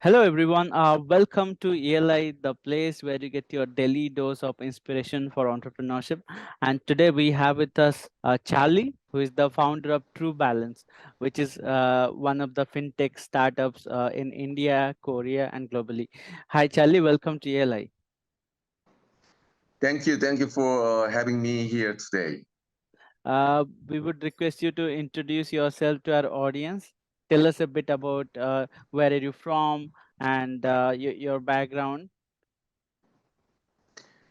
Hello, everyone. Welcome to ELI, the place where you get your daily dose of inspiration for entrepreneurship. And today we have with us Charlie, who is the founder of True Balance, which is one of the fintech startups in India, Korea, and globally. Hi, Charlie. Welcome to ELI. Thank you for having me here today. We would request you to introduce yourself to our audience. Tell us a bit about where are you from and your background.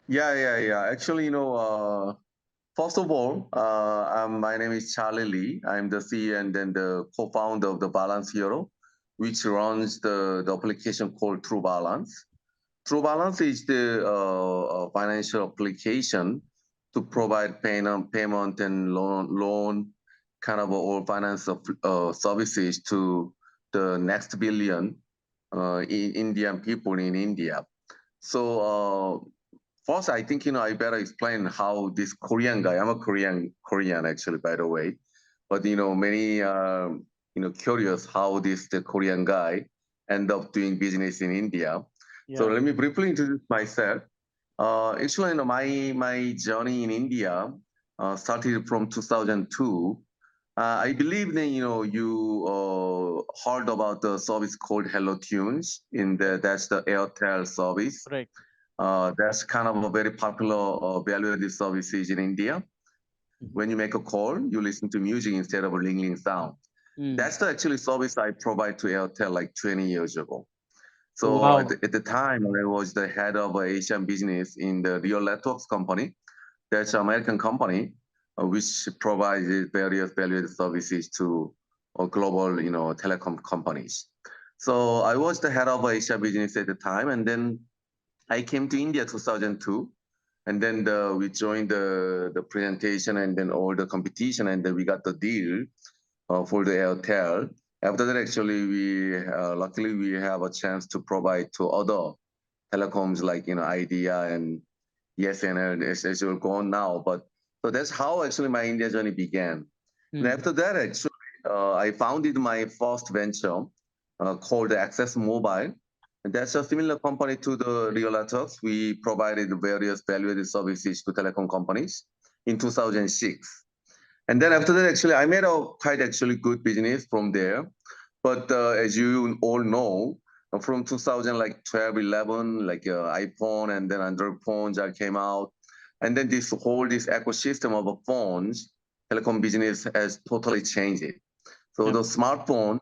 Yeah. Actually, first of all, my name is Charlie Lee. I'm the CEO and then the co-founder of the Balance Hero, which runs the application called True Balance. True Balance is the financial application to provide payment and loan kind of all finance services to the next billion Indian people in India. So first, I think I better explain how this Korean guy. I'm a Korean actually, by the way, but many curious how this the Korean guy end up doing business in India. So Yeah. let me briefly introduce myself. Actually, my journey in India started from 2002. I believe that you heard about the service called Hello Tunes. That's the Airtel service. Right. That's kind of a very popular value-added services in India. Mhm. When you make a call, you listen to music instead of a ringing sound. Mm. That's the actually service I provide to Airtel like 20 years ago. So Wow. at the time, I was the head of Asian business in the Real Networks company. That's an American company which provides various value services to global, telecom companies. So I was the head of Asia business at the time, and then I came to India 2002, and then we joined the presentation and then all the competition, and then we got the deal for the Airtel. After that, actually, we luckily we have a chance to provide to other telecoms like Idea and ESNL as will go on now. But so that's how actually my India journey began. And Mm. after that, actually, I founded my first venture called Access Mobile. And that's a similar company to the Real Talks. We provided various value-added services to telecom companies in 2006. And then after that, actually, I made a quite actually good business from there. But as you all know, from 2000 like 12, 11, like iPhone and then Android phones that came out, and then this ecosystem of phones, telecom business has totally changed it. So Yep. the smartphone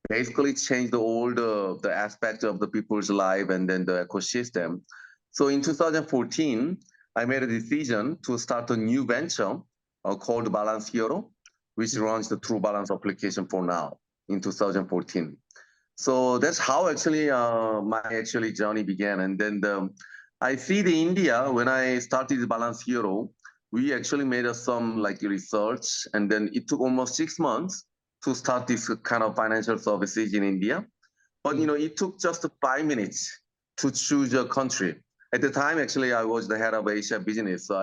basically changed all the aspects of the people's life and then the ecosystem. So in 2014, I made a decision to start a new venture called Balance Hero, which Mm. runs the True Balance application for now in 2014. So that's how actually my actually journey began. And then I see the India when I started Balance Hero, we actually made some like research, and then it took almost 6 months to start this kind of financial services in India. But Mm. it took just 5 minutes to choose a country. At the time, actually, I was the head of Asia business. So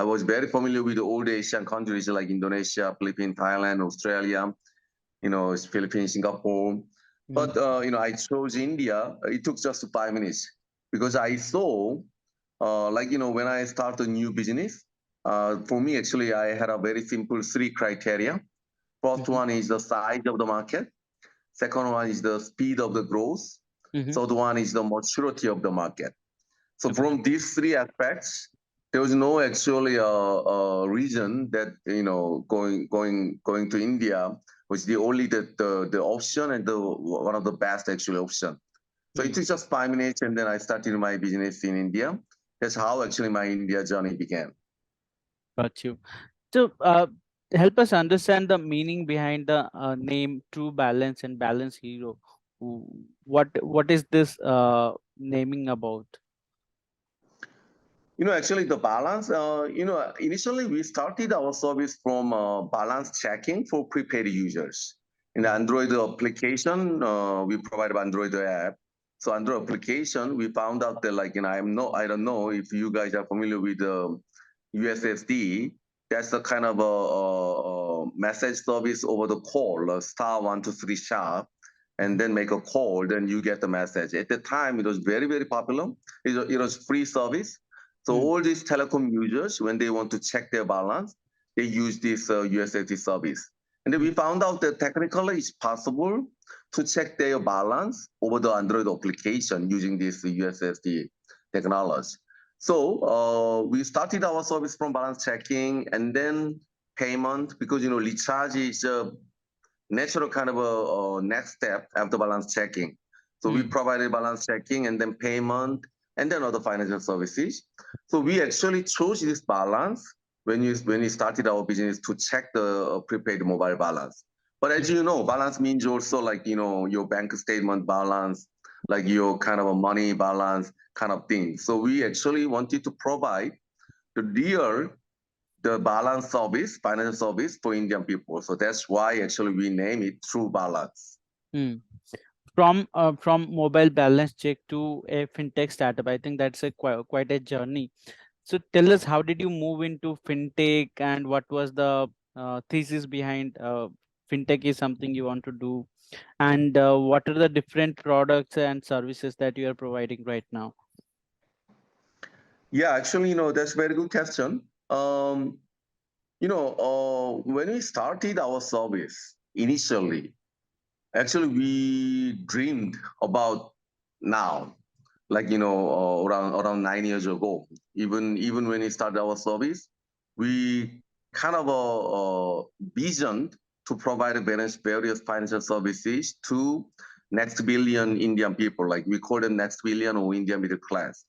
I was very familiar with all the Asian countries like Indonesia, Philippines, Thailand, Australia, Philippines, Singapore. Mm. But I chose India. It took just 5 minutes because I saw, when I start a new business. For me, actually, I had a very simple three criteria. First Mhm. one is the size of the market. Second one is the speed of the growth. Mhm. Third one is the maturity of the market. So Okay. from these three aspects, there was no actually reason that going to India was the only the option and the one of the best actually option. So it Mm. took just 5 minutes, and then I started my business in India. That's how actually my India journey began. Got you. So, help us understand the meaning behind the name True Balance and Balance Hero. What is this naming about? Actually, the balance, initially we started our service from balance checking for prepaid users. In the Mhm. Android application, we provide Android app. So Android application, we found out that I don't know if you guys are familiar with USSD. That's the kind of a message service over the call, star 123 sharp. and then make a call, then you get the message. At the time, it was very, very popular. It was free service. So Mm. all these telecom users, when they want to check their balance, they use this USSD service. And then Mm. we found out that technically it's possible to check their balance over the Android application using this USSD technology. So we started our service from balance checking and then payment, because recharge is a natural kind of a next step after balance checking. So we Mm. provided balance checking and then payment and then other financial services. So we actually chose this balance when we started our business to check the prepaid mobile balance. But as Mm. you know, balance means also like your bank statement balance, like your kind of a money balance kind of thing. So we actually wanted to provide the real the balance service, financial service for Indian people. So that's why actually we name it True Balance. Mm. From mobile balance check to a fintech startup, I think that's a quite a journey. So tell us, how did you move into fintech, and what was the thesis behind fintech is something you want to do, and what are the different products and services that you are providing right now? Yeah, actually, that's a very good question. When we started our service initially, actually we dreamed about now, like around 9 years ago. Even when we started our service, we kind of visioned to provide various financial services to next billion Indian people, like we call them next billion or Indian middle class.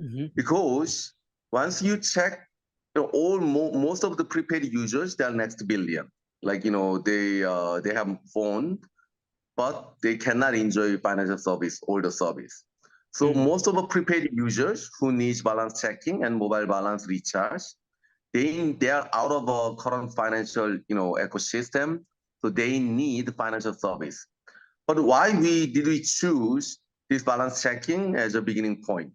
Mm-hmm. Because once you check most of the prepaid users, they're next billion. Like they have phone, but they cannot enjoy financial service or the service. So Mm. most of the prepaid users who needs balance checking and mobile balance recharge, they are out of a current financial ecosystem, so they need financial service. But why did we choose this balance checking as a beginning point?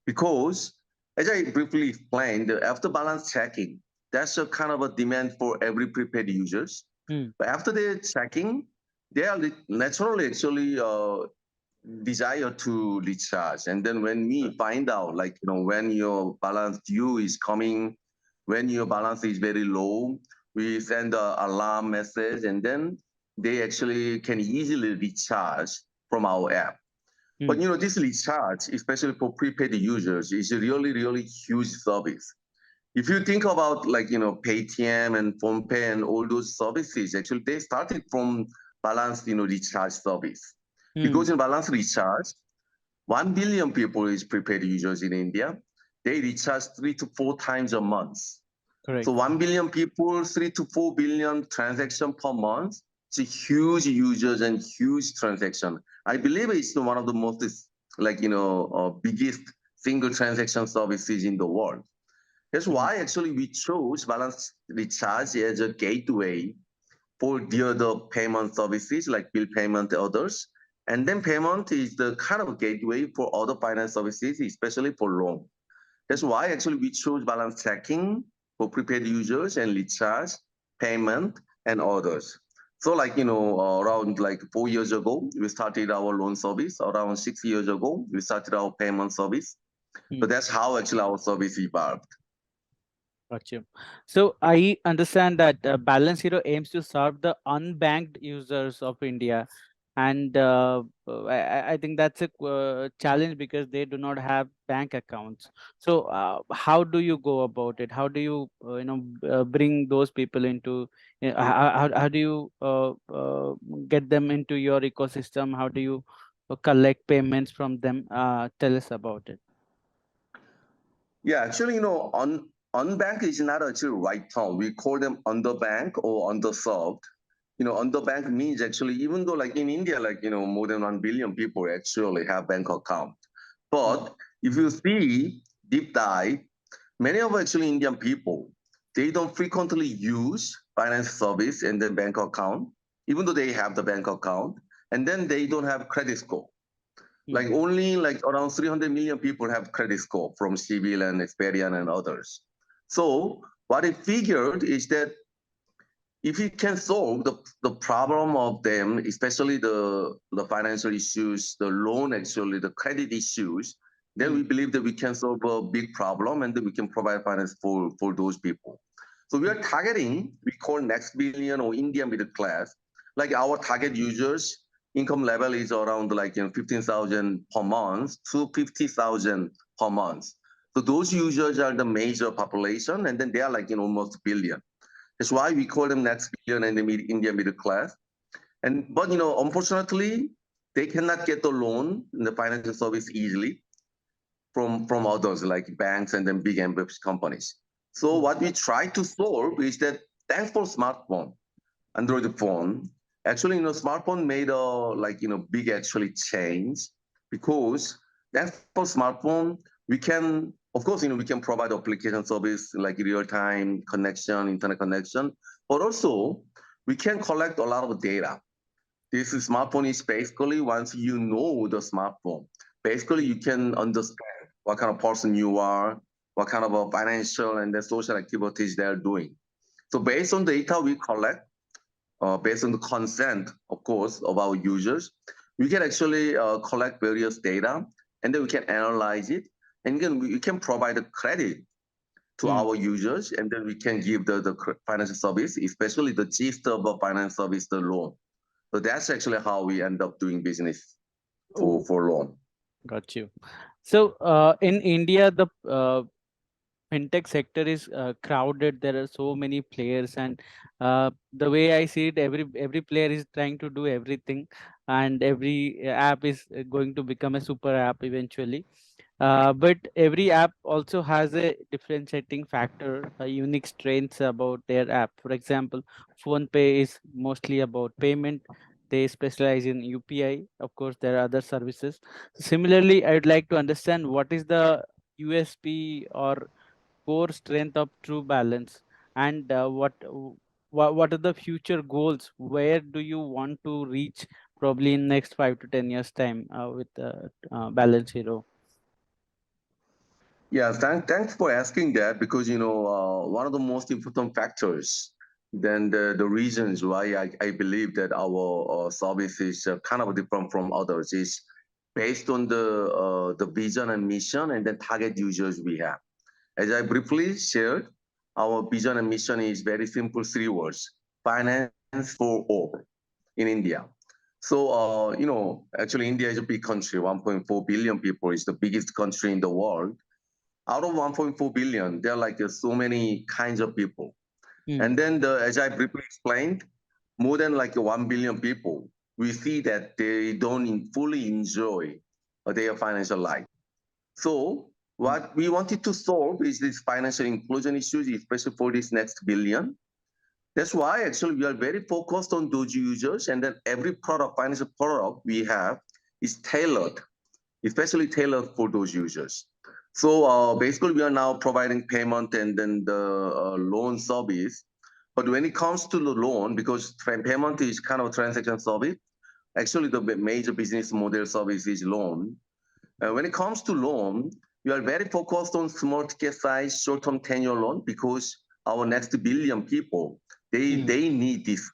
Because, as I briefly explained, after balance checking, that's a kind of a demand for every prepaid users. Mm. But after the checking, they are naturally actually desire to recharge. And then when we find out, like when your balance due is coming, when your balance is very low, we send a alarm message, and then they actually can easily recharge from our app. But Mm. this recharge, especially for prepaid users, is a really, really huge service. If you think about like Paytm and PhonePe and all those services, actually they started from balance recharge service. Mm. Because in balance recharge, 1 billion people is prepaid users in India. They recharge 3 to 4 times a month. So Correct. 1 billion people, 3 to 4 billion transaction per month. It's a huge users and huge transaction. I believe it's one of the most like biggest single transaction services in the world. That's Mm. why actually we chose balance recharge as a gateway for the other payment services like bill payment and others. And then payment is the kind of gateway for other finance services, especially for loan. That's why actually we chose balance checking for prepaid users and recharge, payment, and others. So like, around like 4 years ago, we started our loan service. Around 6 years ago, we started our payment service. So Mm. that's how actually our service evolved. Got you. So I understand that Balance Hero aims to serve the unbanked users of India, and I think that's a challenge because they do not have bank accounts. So how do you go about it? How do you bring those people into? How do you get them into your ecosystem? How do you collect payments from them? Tell us about it. Yeah, actually, unbanked is not actually right term. We call them underbanked or underserved. Underbanked means actually, even though like in India, like, more than 1 billion people actually have bank account. Mm. But if you see deep dive, many of actually Indian people, they don't frequently use finance service and then bank account, even though they have the bank account, and then they don't have credit score. Like Mm. only like around 300 million people have credit score from CIBIL and Experian and others. So what I figured is that if you can solve the problem of them, especially the financial issues, the loan actually, the credit issues, then Hmm. we believe that we can solve a big problem and then we can provide finance for those people. So we Hmm. are targeting, we call next billion or Indian middle class. Like our target users, income level is around like 15,000 per month to 50,000 per month. So those users are the major population, and then they are like almost a billion. That's why we call them next billion and the Indian middle class. And but unfortunately, they cannot get the loan in the financial service easily from others like banks and then big MBS companies. So Hmm. what we try to solve is that thanks for smartphone, Android phone, actually smartphone made a like big actually change, because thanks for smartphone we can, of course, we can provide application service like real time connection, internet connection, but also we can collect a lot of data. This smartphone is basically, once you know the smartphone, basically you can understand what kind of person you are, what kind of financial and then social activities they are doing. So based on data we collect, based on the consent, of course, of our users, we can actually collect various data, and then we can analyze it, and then we can provide a credit to Hmm. our users, and then we can give the financial service, especially the gist of a finance service, the loan. So that's actually how we end up doing business Oh, for loan. got you. So, in India, the fintech sector is crowded. There are so many players, and the way I see it, every player is trying to do everything, and every app is going to become a super app eventually. But every app also has a differentiating factor, unique strengths about their app. For example, PhonePe is mostly about payment. They specialize in UPI. Of course, there are other services. Similarly, I would like to understand what is the USP or core strength of True Balance, and what are the future goals? Where do you want to reach probably in next 5 to 10 years time with Balance Hero? Yeah, thanks for asking that, because one of the most important factors, then the reasons why I believe that our service is kind of different from others is based on the vision and mission and the target users we have. As I briefly shared, our vision and mission is very simple, three words: finance for all in India. So, actually, India is a big country, 1.4 billion people. It's the biggest country in the world. Out of 1.4 billion, there are like so many kinds of people. Hmm. And then, as I briefly explained, more than like 1 billion people, we see that they don't fully enjoy their financial life. So Hmm. what we wanted to solve is this financial inclusion issues, especially for this next billion. That's why actually we are very focused on those users, and then every product, financial product we have is tailored, especially tailored for those users. So basically, we are now providing payment and then the loan service. But when it comes to the loan, because payment is kind of a transaction service, actually the major business model service is loan. When it comes to loan, we are very focused on small ticket size, short-term tenure loan, because our next billion people, Hmm. they need this.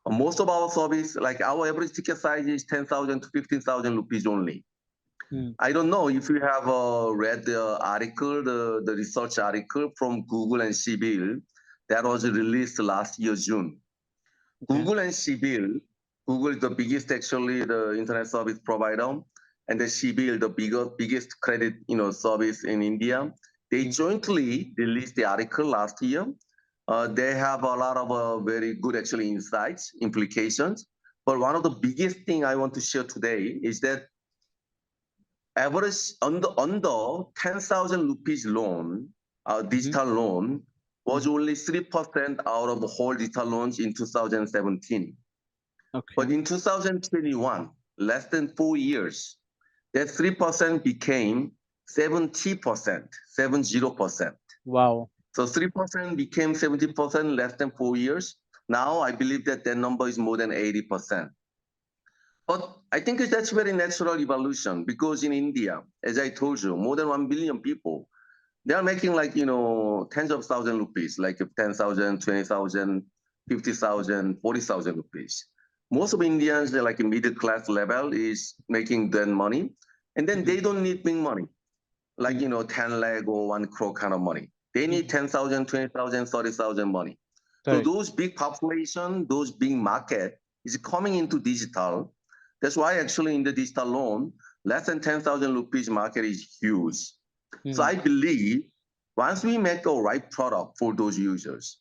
Most of our service, like our average ticket size is 10,000 to 15,000 rupees only. Hmm. I don't know if you have read the article, the research article from Google and CBIL that was released last year, June. Okay. Google and CBIL, Google is the biggest actually the internet service provider, and the CBIL, the biggest credit service in India. They Hmm. jointly released the article last year. They have a lot of very good actually insights, implications. But one of the biggest thing I want to share today is that average under 10,000 rupees loan, Hmm. digital loan, was Hmm. only 3% out of the whole digital loans in 2017. But Okay. in 2021, less than 4 years, that 3% became 70%, 70%. Wow. So 3% became 70% less than 4 years. Now I believe that that number is more than 80%. But I think that's very natural evolution, because in India, as I told you, more than 1 billion people, they are making like, tens of thousand rupees, like 10,000, 20,000. 50,000, 40,000 rupees. Most of Indians, they're like a middle class level, is making that money. And then Mm, they don't need big money, like, mm, 10 lakh or 1 crore kind of money. They need mm. 10,000, 20,000, 30,000 money. So Correct. those big population, those big market is coming into digital. That's why actually in the digital loan, less than 10,000 rupees market is huge. So Mm, I believe once we make the right product for those users,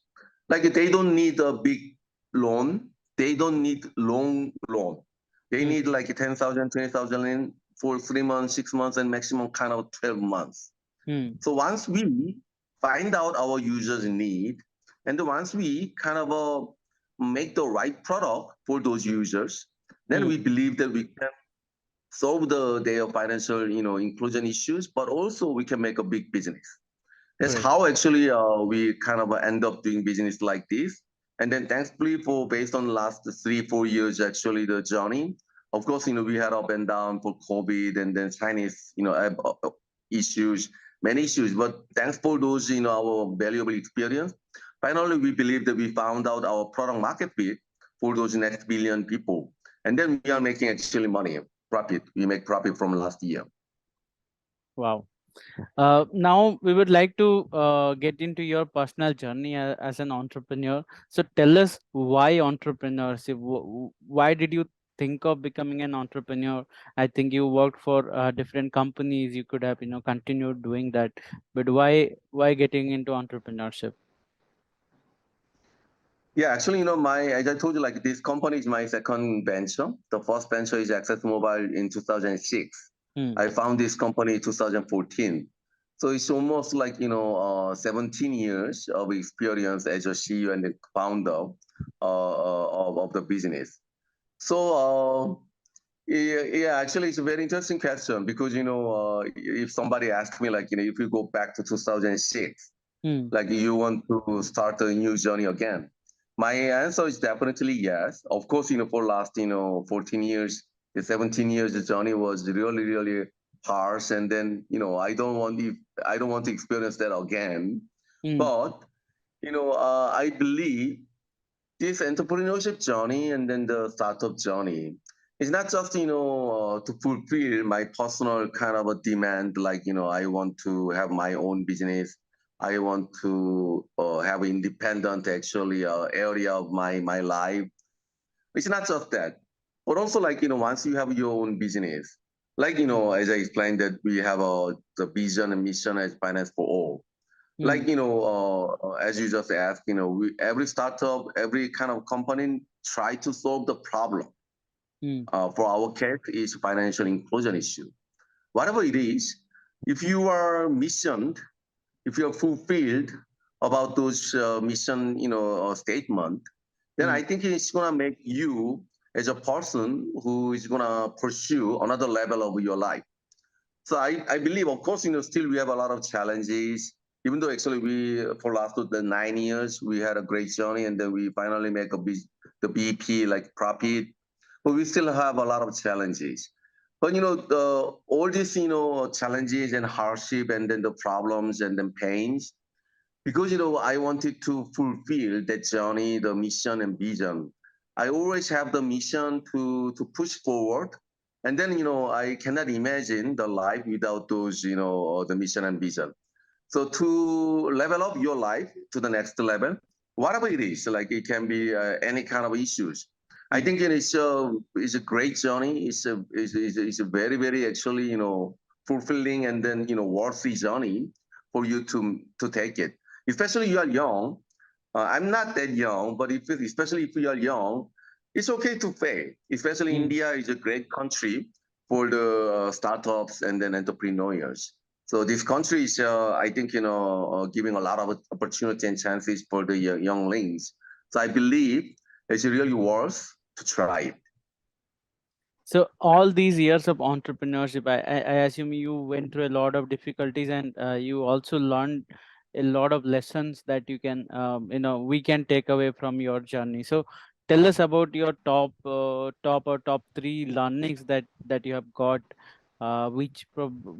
like they don't need a big loan, they don't need long loan. They mm, need like 10,000, 20,000 in for 3 months, 6 months, and maximum kind of 12 months. mm, So once we find out our users' need, and then once we kind of make the right product for those users, then mm. we believe that we can solve their financial inclusion issues, but also we can make a big business. That's Correct. how actually we kind of end up doing business like this. And then thankfully for based on last 3 4 years actually the journey. Of course, we had up and down for COVID and then Chinese issues, many issues. But thanks for those our valuable experience. Finally, we believe that we found out our product market fit for those next billion people, and then we are making actually money profit. We make profit from last year. Wow. Now we would like to get into your personal journey as an entrepreneur. So tell us why entrepreneurship. Why did you think of becoming an entrepreneur? I think you worked for different companies. You could have continued doing that, but why getting into entrepreneurship? Yeah, actually, my as I told you, like this company is my second venture. The first venture is Access Mobile in 2006. Hmm. I found this company in 2014. So it's almost like 17 years of experience as a CEO and the founder of the business. So yeah, actually, it's a very interesting question because if somebody asked me like if you go back to 2006, Hmm. like you want to start a new journey again? My answer is definitely yes. Of course, for last 14 years, the 17 years, the journey was really really harsh, and then I don't want to experience that again. Hmm. But I believe this entrepreneurship journey and then the startup journey is not just to fulfill my personal kind of a demand, like I want to have my own business, I want to have independent actually area of my life. It's not just that, but also like once you have your own business, like as I explained that we have the vision and mission as finance for all, Hmm. like as you just asked, every startup, every kind of company try to solve the problem. Hmm. For our case is financial inclusion issue, whatever it is. If you are missioned, if you are fulfilled about those mission statement, then Hmm. I think it's going to make you as a person who is going to pursue another level of your life. So I believe, of course, still we have a lot of challenges. Even though actually we, for last the 9 years, we had a great journey, and then we finally make the BP like profit, but we still have a lot of challenges. But all these challenges and hardship, and then the problems and then pains, because I wanted to fulfill that journey, the mission and vision. I always have the mission to push forward, and then I cannot imagine the life without those the mission and vision. So to level up your life to the next level, whatever it is, like it can be any kind of issues. I Hmm. think it's a great journey. It's a very very actually fulfilling and then worthy journey for you to take it. Especially you are young. I'm not that young, but especially if you are young, it's okay to fail. Especially Hmm. India is a great country for the startups and then entrepreneurs. So this country is, I think, giving a lot of opportunity and chances for the younglings. So I believe it's really worth to try it. So all these years of entrepreneurship, I assume you went through a lot of difficulties, and you also learned a lot of lessons that you can, we can take away from your journey. So tell us about your top three learnings that you have got, which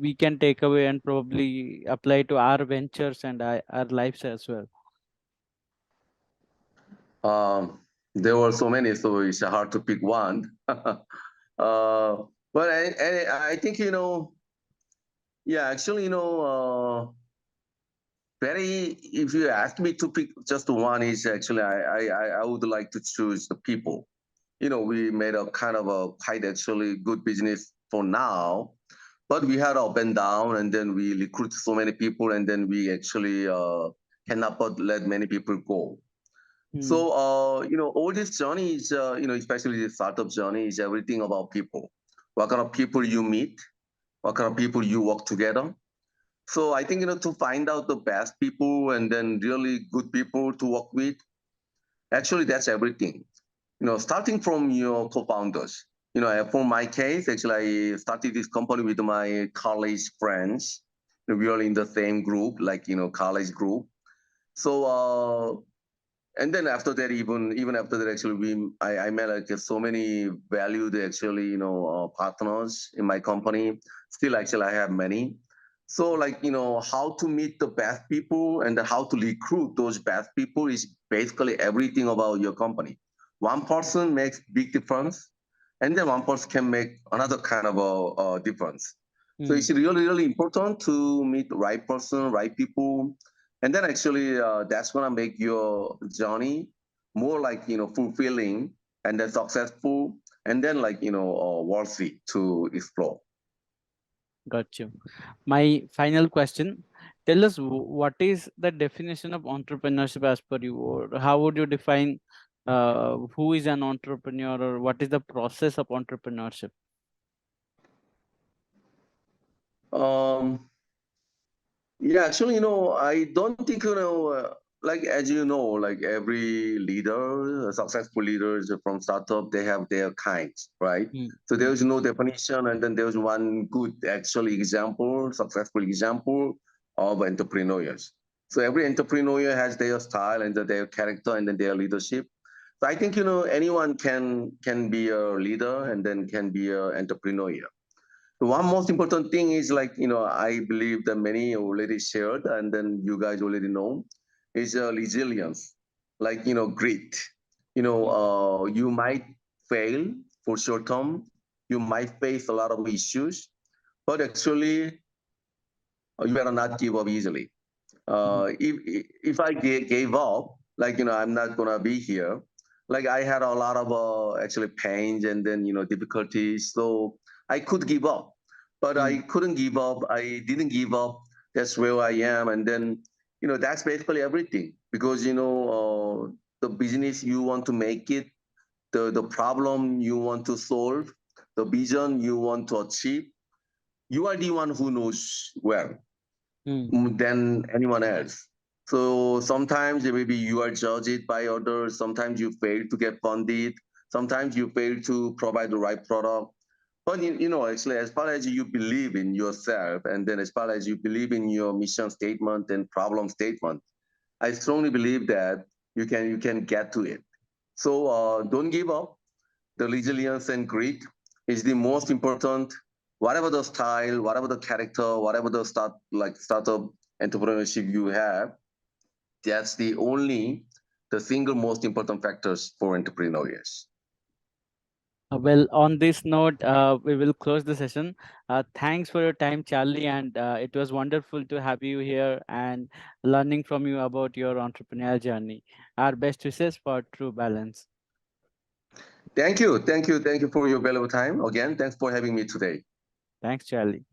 we can take away and probably apply to our ventures and our lives as well. Um, there were so many, so it's hard to pick one. But I think, yeah, actually, very, if you ask me to pick just one, is actually, I would like to choose the people. We made a kind of a quite actually good business for now, but we had up and down, and then we recruit so many people, and then we actually cannot but let many people go. Hmm. So, all this journey is, especially the startup journey, is everything about people. What kind of people you meet, what kind of people you work together. So I think, to find out the best people and then really good people to work with, actually, that's everything. Starting from your co-founders. For my case, actually, I started this company with my college friends. We are in the same group, like, college group. So, and then after that, even after that, actually, I met like so many valued actually, partners in my company. Still, actually, I have many. So, like, how to meet the best people and how to recruit those best people is basically everything about your company. One person makes big difference, and then one person can make another kind of a difference. So Hmm. it's really, really important to meet the right person, right people, and then actually that's gonna make your journey more like fulfilling and then successful and then like worthy to explore. Got you. My final question: tell us what is the definition of entrepreneurship as per you, or how would you define who is an entrepreneur, or what is the process of entrepreneurship? um Yeah, actually, I don't think, like as you know, like every leader, successful leaders from startup, they have their kinds, right? Hmm. So Hmm. there's no definition, and then there's one good actually example, successful example of entrepreneurs. So every entrepreneur has their style and their character and then their leadership. So I think anyone can be a leader and then can be an entrepreneur. The one most important thing is like, I believe that many already shared and then you guys already know is resilience, like, grit. Hmm. You might fail for short term, you might face a lot of issues, but actually you better not give up easily. Hmm. If I gave up, like I'm not gonna be here. Like I had a lot of actually pains and then difficulties, so I could give up, but Hmm. I couldn't give up. I didn't give up. That's where I am, and then that's basically everything because the business you want to make it, the problem you want to solve, the vision you want to achieve. You are the one who knows well Hmm. than anyone else. So sometimes maybe you are judged by others. Sometimes you fail to get funded. Sometimes you fail to provide the right product. But actually, as far as you believe in yourself, and then as far as you believe in your mission statement and problem statement, I strongly believe that you can get to it. So don't give up. The resilience and grit is the most important. Whatever the style, whatever the character, whatever the startup entrepreneurship you have, that's the single most important factors for entrepreneurs. Well, on this note, we will close the session. Thanks for your time, Charlie, and it was wonderful to have you here and learning from you about your entrepreneurial journey. Our best wishes for true balance. Thank you for your valuable time. Again, thanks for having me today. Thanks, Charlie.